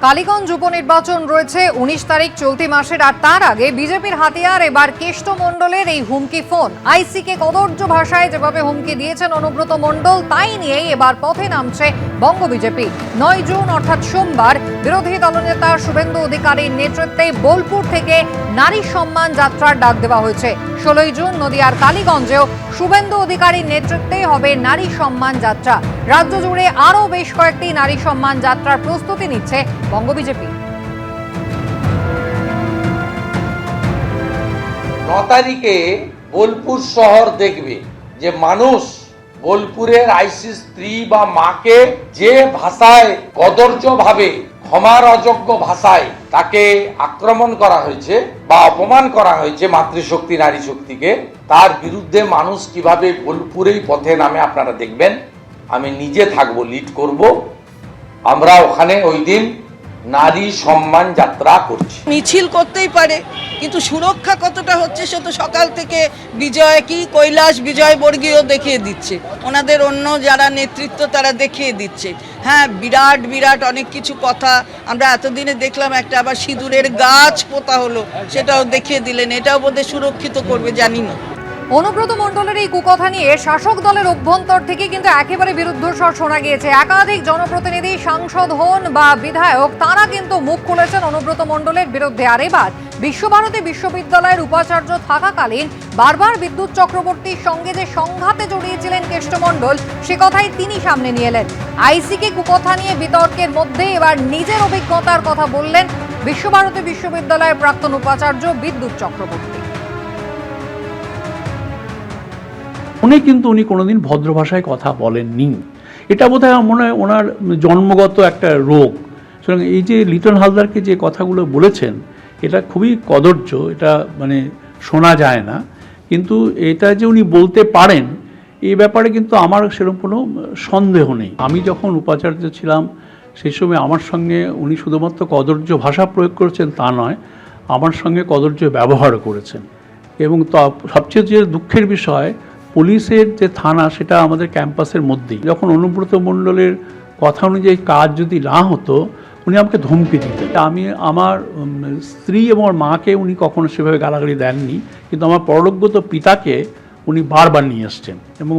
কালীগঞ্জ উপনির্বাচন রয়েছে 19 তারিখ চলতি মাসের, আর তার আগে বিজেপির হাতিয়ার এবার কেষ্ট মণ্ডলের এই হুমকি ফোন। আইসিকে কদর্য ভাষায় যেভাবে হুমকি দিয়েছেন অনুব্রত মণ্ডল, তাই নিয়েই এবার পথে নামছে বঙ্গ বিজেপি। 9 জুন অর্থাৎ সোমবার বিরোধী দলনেতা শুভেন্দু অধিকারীর নেতৃত্বে বোলপুর থেকে নারী সম্মান যাত্রার ডাক দেওয়া হয়েছে। 16 জুন নদিয়ার কালীগঞ্জেও শুভেন্দু অধিকারীর নেতৃত্বে হবে নারী সম্মান যাত্রা। রাজ্য জুড়ে আরও বেশ কয়েকটি নারী সম্মান যাত্রার প্রস্তুতি নিচ্ছে বঙ্গ বিজেপি। 9 তারিখে বোলপুর শহর দেখবে যে মানুষ বোলপুরের আইসি স্ত্রী বা মাকে যে ভাষায় কদর্য ভাবে, ক্ষমার অযোগ্য ভাষায় তাকে আক্রমণ করা হয়েছে বা অপমান করা হয়েছে মাতৃশক্তি নারী শক্তিকে, তার বিরুদ্ধে মানুষ কিভাবে বোলপুরেই পথে নামে আপনারা দেখবেন। আমি নিজে থাকবো, লিড করব। আমরা ওখানে ওই দিন নারী সম্মান যাত্রা করছি। মিছিল করতেই পারে, কিন্তু সুরক্ষা কতটা হচ্ছে সে তো সকাল থেকে বিজয় কি কৈলাস বিজয় বর্গীয় দেখিয়ে দিচ্ছে, ওনাদের অন্য যারা নেতৃত্ব তারা দেখিয়ে দিচ্ছে। হ্যাঁ, বিরাট বিরাট অনেক কিছু কথা আমরা এতদিনে দেখলাম, একটা আবার সিঁদুরের গাছ পোতা হলো, সেটাও দেখিয়ে দিলেন। এটাও বোধহয় সুরক্ষিত করবে, জানি না। অনুব্রত মণ্ডলের এই কুকথা নিয়ে শাসক দলের অভ্যন্তর থেকে কিন্তু একেবারে বিরুদ্ধস্বর শোনা গিয়েছে। একাধিক জনপ্রতিনিধি, সাংসদ হন বা বিধায়ক, তারা কিন্তু মুখ খুলেছেন অনুব্রত মণ্ডলের বিরুদ্ধে। আর এবার বিশ্বভারতী বিশ্ববিদ্যালয়ের উপাচার্য থাকাকালীন বারবার বিদ্যুৎ চক্রবর্তীর সঙ্গে যে সংঘাতে জড়িয়েছিলেন কেষ্ট মণ্ডল, সে কথাই তিনি সামনে নিয়ে এলেন। আইসিকে কুকথা নিয়ে বিতর্কের মধ্যে এবার নিজের অভিজ্ঞতার কথা বললেন বিশ্বভারতী বিশ্ববিদ্যালয়ের প্রাক্তন উপাচার্য বিদ্যুৎ চক্রবর্তী। উনি কোনোদিন ভদ্র ভাষায় কথা বলেননি। এটা বোধহয় মনে হয় ওনার জন্মগত একটা রোগ। সুতরাং এই যে লিটন হালদারকে যে কথাগুলো বলেছেন, এটা খুবই কদর্য, এটা মানে শোনা যায় না। কিন্তু এটা যে উনি বলতে পারেন এই ব্যাপারে কিন্তু আমার সেরকম কোনো সন্দেহ নেই। আমি যখন উপাচার্য ছিলাম সেই সময় আমার সঙ্গে উনি শুধুমাত্র কদর্য ভাষা প্রয়োগ করেছেন তা নয়, আমার সঙ্গে কদর্য ব্যবহার করেছেন। এবং সবচেয়ে যে দুঃখের বিষয়, পুলিশের যে থানা সেটা আমাদের ক্যাম্পাসের মধ্যেই। যখন অনুব্রত মণ্ডলের কথা অনুযায়ী কাজ যদি না হতো, উনি আমাকে ধমকি দিতেন। আমি আমার স্ত্রী এবং মাকে উনি কখনো সেভাবে গালাগালি দেননি, কিন্তু আমার পরলোকগত পিতাকে উনি বারবার নিয়ে এসছেন। এবং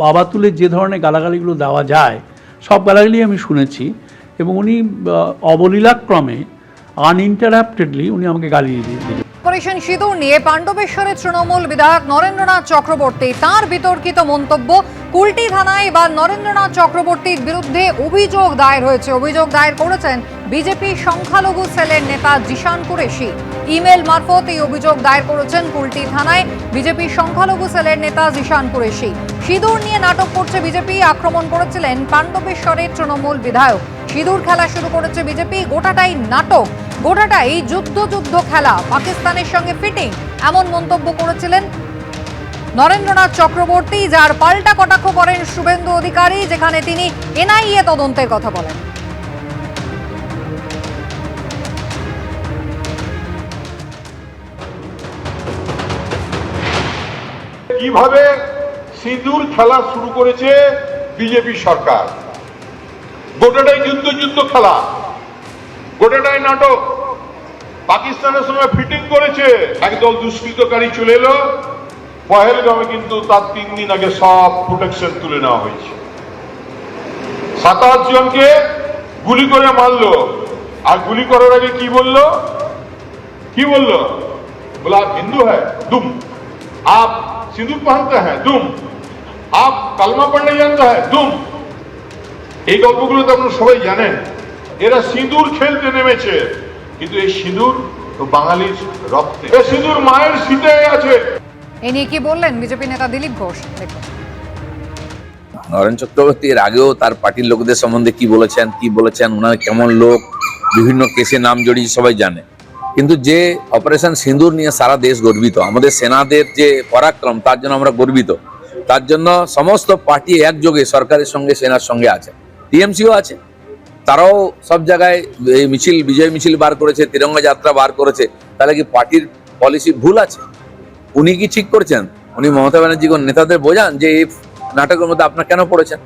বাবা তুলে যে ধরনের গালাগালিগুলো দেওয়া যায়, সব গালাগালি আমি শুনেছি। এবং উনি অবলীলাক্রমে আনইন্টারাপ্টেডলি উনি আমাকে গালি দিয়েছিলেন। অপারেশন সিঁদুর নিয়ে পাণ্ডবেশ্বরের তৃণমূল বিধায়ক নরেন্দ্রনাথ চক্রবর্তী তার বিতর্কিত মন্তব্য। কুলটি থানায় এবার নরেন্দ্রনাথ চক্রবর্তীর বিরুদ্ধে অভিযোগ দায়ের হয়েছে। অভিযোগ দায়ের করেছেন বিজেপি সংখ্যালঘু সেলের নেতা জিশান কুরেশি। ইমেল মারফত এই অভিযোগ দায়ের করেছেন কুলটি থানায় বিজেপি সংখ্যালঘু সেলের নেতা জিশান কুরেশি। সিঁদুর নিয়ে নাটক করছে বিজেপি, আক্রমণ করেছিলেন পাণ্ডবেশ্বরের তৃণমূল বিধায়ক। সিঁদুর খেলা শুরু করেছে বিজেপি, গোটাটাই নাটক, গোটাটাই যুদ্ধ খেলা, পাকিস্তানের সঙ্গে ফিটিং, এমন মন্তব্য করেছিলেন নরেন্দ্রনাথ চক্রবর্তী, যার পাল্টা কটাক্ষ করেন শুভেন্দু অধিকারী, যেখানে তিনি এনআইএ তদন্তের কথা বলেন। কিভাবে সিঁদুর খেলা শুরু করেছে বিজেপি সরকার, গোটাটাই যুদ্ধ খেলা, গোটাটাই নাটক, পাকিস্তানের সঙ্গে ফিটিং করেছে। একদল দুষ্কৃতকারী চলে এলো পহেলগামে, কিন্তু তার 3 দিন আগে সব প্রোটেকশন তুলে নেওয়া হয়েছে। 27 জনকে গুলি করে মারলো। আর গুলি করার আগে কি বললো? बोला आप हिंदू है, दुम। आप सिंदूर पहनते हैं, दुम। आप कलमा पढ़ने जानते हैं, दुम। এই গল্পগুলো তো আপনারা সবাই জানেন। এরা সিঁদুর খেলতে নেমেছে, কিন্তু এই সিঁদুর তো বাঙালির রক্তে, এই সিঁদুর মায়ের শীতে আছে। এ নিয়ে কি বললেন বিজেপি নেতা দিলীপ ঘোষ, দেখুন। নরেন চক্রবর্তী এর আগেও তার পার্টির লোকদের সম্বন্ধে কি বলেছেন, ওনার কেমন লোক, বিভিন্ন কেসে নাম জড়িয়ে সবাই জানে। কিন্তু যে অপারেশন সিঁদুর নিয়ে সারা দেশ গর্বিত, আমাদের সেনাদের যে পরাক্রম, তার জন্য আমরা গর্বিত। তার জন্য সমস্ত পার্টি একযোগে সরকারের সঙ্গে, সেনার সঙ্গে আছে। টিএমসিও আছে, তারাও সব জায়গায় এই বিজয় মিছিল বার করেছে, তিরঙ্গা যাত্রা বার করেছে। তাহলে কি পার্টির পলিসি ভুল আছে? উনি কি ঠিক করছেন? উনি মমতা ব্যানার্জি নেতাদের বোঝান যে এই নাটকের মধ্যে আপনারা কেন পড়েছেন।